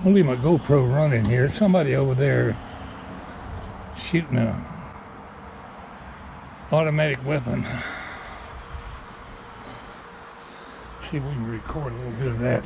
I'll leave my GoPro running here. Somebody over there shooting a automatic weapon. See if we can record a little bit of that.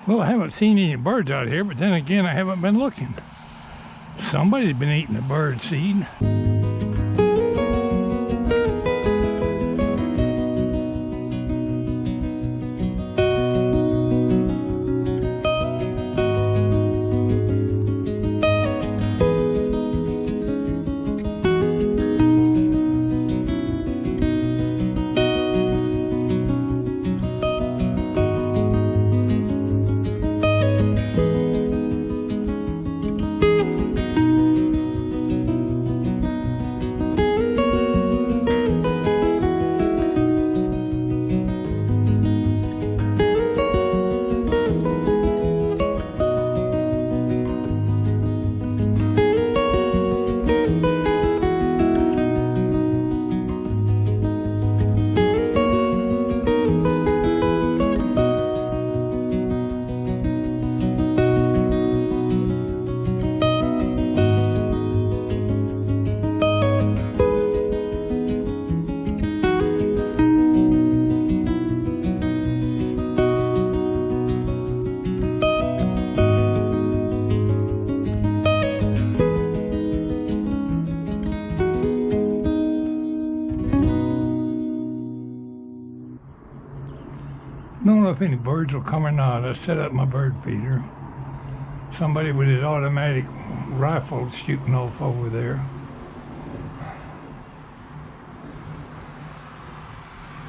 Well, I haven't seen any birds out here, but then again, I haven't been looking. Somebody's been eating the bird seed. I don't know if any birds will come or not. I set up my bird feeder. Somebody with his automatic rifle shooting off over there.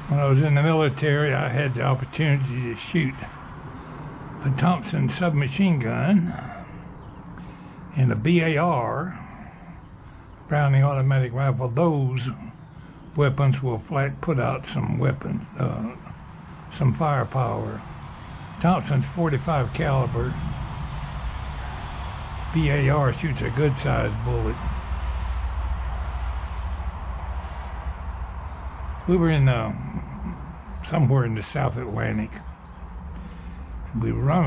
When I was in the military, I had the opportunity to shoot a Thompson submachine gun and a BAR, Browning automatic rifle. Those weapons will flat put out some weapons, some firepower. Thompson's 45 caliber. BAR shoots a good sized bullet. We were in somewhere in the South Atlantic. We run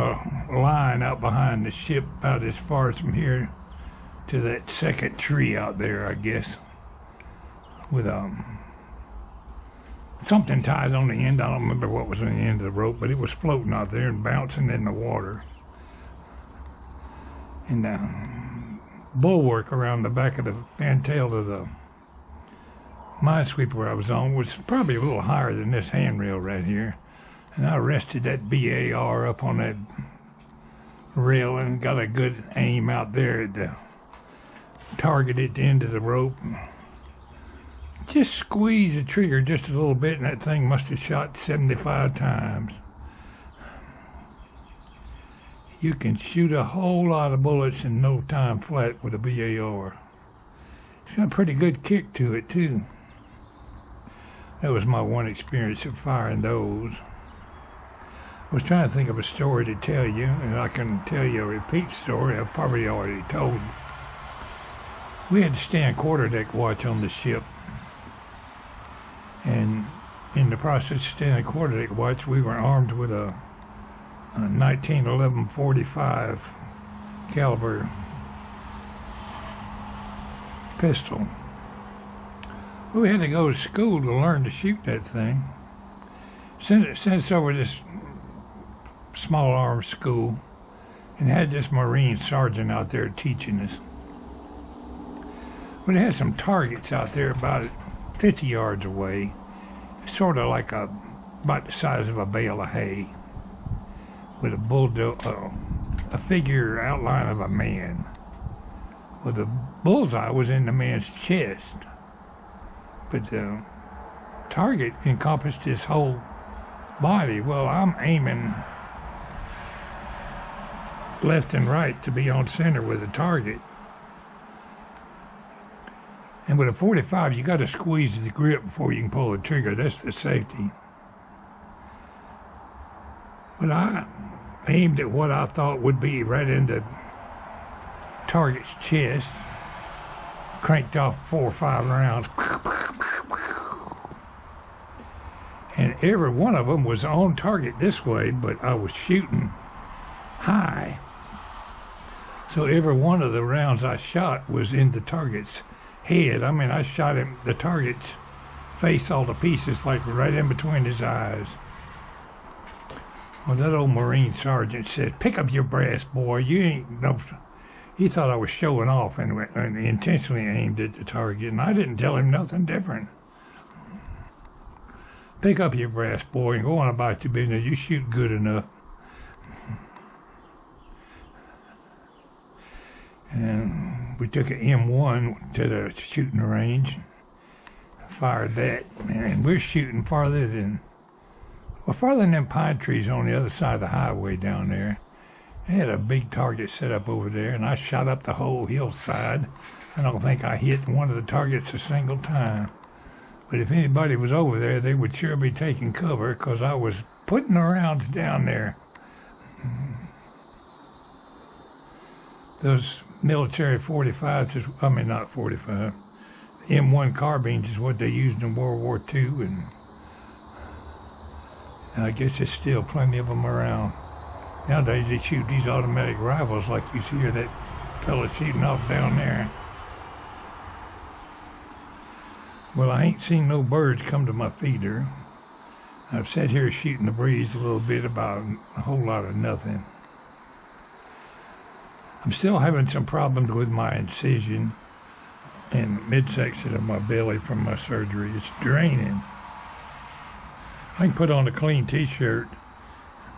a line out behind the ship about as far as from here to that second tree out there, I guess, with something tied on the end. I don't remember what was on the end of the rope, but it was floating out there and bouncing in the water. And the bulwark around the back of the fantail of the minesweeper I was on was probably a little higher than this handrail right here. And I rested that BAR up on that rail and got a good aim out there at the target at the end of the rope. Just squeeze the trigger just a little bit and that thing must have shot 75 times. You can shoot a whole lot of bullets in no time flat with a BAR. It's got a pretty good kick to it too. That was my one experience of firing those. I was trying to think of a story to tell you, and I can tell you a repeat story I've probably already told. We had to stand quarterdeck watch on the ship. And in the process of standing quarterdeck watch, we were armed with a 1911 45 caliber pistol. We had to go to school to learn to shoot that thing. Sent us over this small arms school and had this Marine sergeant out there teaching us. But it had some targets out there about 50 yards away, sort of like about the size of a bale of hay, with a figure outline of a man. Well, the bullseye was in the man's chest, but the target encompassed his whole body. Well, I'm aiming left and right to be on center with the target. And with a .45, you got to squeeze the grip before you can pull the trigger. That's the safety. But I aimed at what I thought would be right in the target's chest, cranked off 4 or 5 rounds, and every one of them was on target this way, but I was shooting high. So every one of the rounds I shot was in the target's head. I mean, I shot him, the target's face all to pieces, like right in between his eyes. Well, that old Marine sergeant said, "Pick up your brass, boy. You ain't no..." He thought I was showing off and intentionally aimed at the target, and I didn't tell him nothing different. Pick up your brass, boy, and go on about your business. You shoot good enough. And we took an M1 to the shooting range, fired that, and we're shooting farther than them pine trees on the other side of the highway down there. They had a big target set up over there, and I shot up the whole hillside. I don't think I hit one of the targets a single time. But if anybody was over there, they would sure be taking cover, because I was putting the rounds down there. Those military 45s, I mean not 45, M1 carbines is what they used in World War II, and I guess there's still plenty of them around. Nowadays they shoot these automatic rifles like you see that fella shooting off down there. Well, I ain't seen no birds come to my feeder. I've sat here shooting the breeze a little bit about a whole lot of nothing. I'm still having some problems with my incision in the midsection of my belly from my surgery. It's draining. I can put on a clean t-shirt.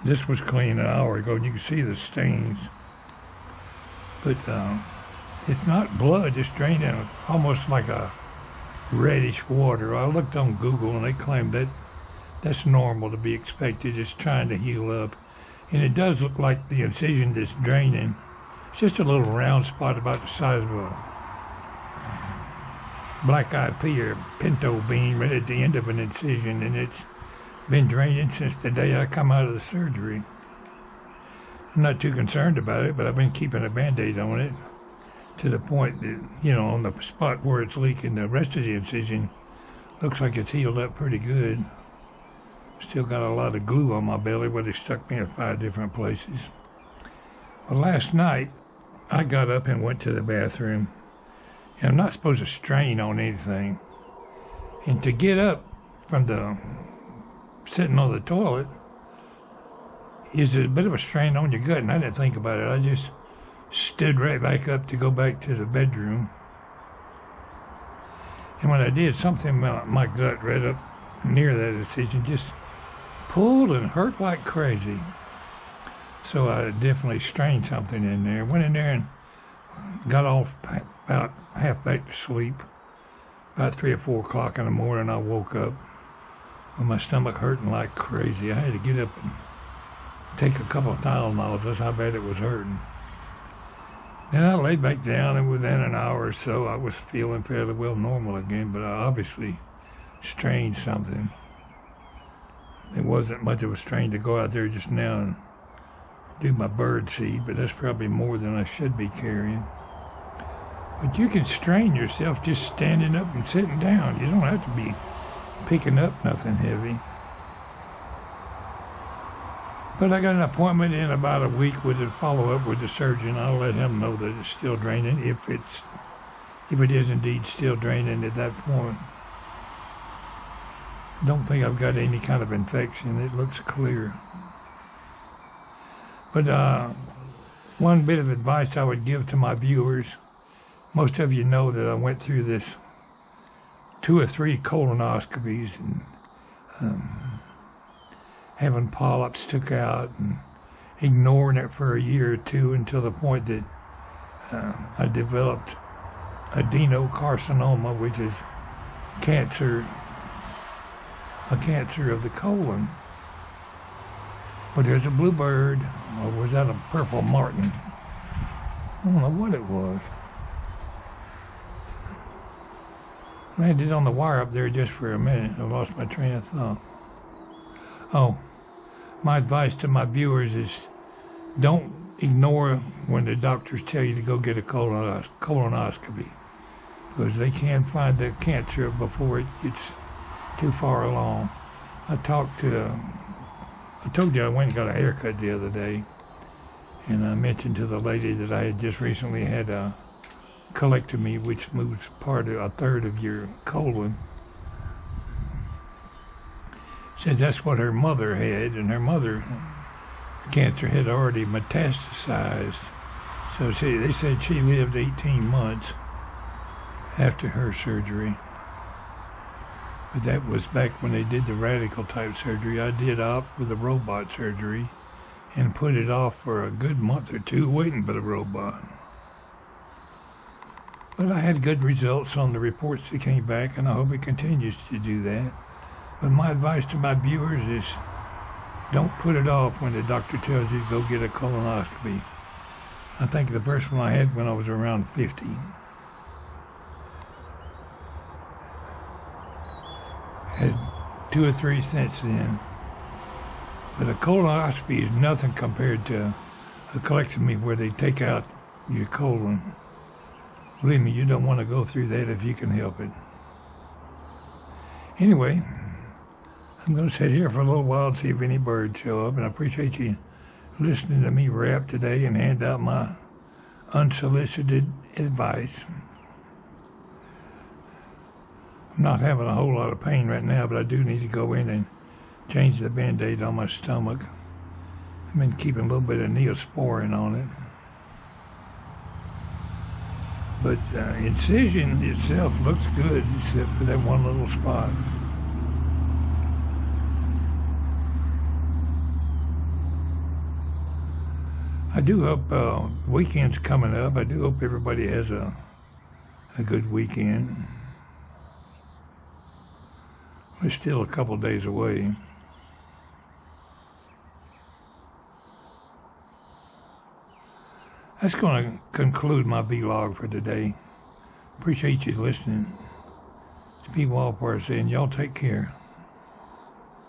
This was clean an hour ago, and you can see the stains. But it's not blood, it's draining almost like a reddish water. I looked on Google, and they claim that that's normal to be expected. It's trying to heal up. And it does look like the incision that's draining. It's just a little round spot about the size of a black-eyed pea or pinto bean right at the end of an incision, and it's been draining since the day I come out of the surgery. I'm not too concerned about it, but I've been keeping a Band-Aid on it to the point that, you know, on the spot where it's leaking, the rest of the incision looks like it's healed up pretty good. Still got a lot of glue on my belly where they stuck me in 5 different places. Well, last night I got up and went to the bathroom, and I'm not supposed to strain on anything. And to get up from the sitting on the toilet is a bit of a strain on your gut, and I didn't think about it. I just stood right back up to go back to the bedroom. And when I did, something about my gut right up near that incision just pulled and hurt like crazy. So I definitely strained something in there. Went in there and got off about half back to sleep. About 3 or 4 o'clock in the morning, I woke up with my stomach hurting like crazy. I had to get up and take a couple of Tylenols. That's how bad it was hurting. Then I laid back down, and within an hour or so, I was feeling fairly well normal again, but I obviously strained something. It wasn't much of a strain to go out there just now and do my bird seed, but that's probably more than I should be carrying. But you can strain yourself just standing up and sitting down. You don't have to be picking up nothing heavy. But I got an appointment in about a week with a follow-up with the surgeon. I'll let him know that it's still draining, if it is indeed still draining at that point. I don't think I've got any kind of infection. It looks clear. But one bit of advice I would give to my viewers most of you know that I went through this 2 or 3 colonoscopies and having polyps took out and ignoring it for a year or two until the point that I developed adenocarcinoma, which is cancer, a cancer of the colon. But there's a bluebird, or was that a purple martin? I don't know what it was. Landed on the wire up there just for a minute. I lost my train of thought. Oh, my advice to my viewers is don't ignore when the doctors tell you to go get a colonoscopy, because they can find the cancer before it gets too far along. I told you I went and got a haircut the other day, and I mentioned to the lady that I had just recently had a colectomy, which moves a third of your colon. Said that's what her mother had, and her mother cancer had already metastasized. So they said she lived 18 months after her surgery. But that was back when they did the radical type surgery. I did opt for the robot surgery and put it off for a good month or two waiting for the robot. But I had good results on the reports that came back, and I hope it continues to do that. But my advice to my viewers is don't put it off when the doctor tells you to go get a colonoscopy. I think the first one I had when I was around 50. Had 2 or 3 since then. But a colonoscopy is nothing compared to a colectomy where they take out your colon. Believe me, you don't want to go through that if you can help it. Anyway, I'm going to sit here for a little while and see if any birds show up, and I appreciate you listening to me rap today and hand out my unsolicited advice. I'm not having a whole lot of pain right now, but I do need to go in and change the Band-Aid on my stomach. I've been keeping a little bit of Neosporin on it. But incision itself looks good, except for that one little spot. I do hope weekend's coming up. I do hope everybody has a good weekend. We're still a couple days away. That's going to conclude my vlog for today. Appreciate you listening. It's Pwalpar saying, y'all take care.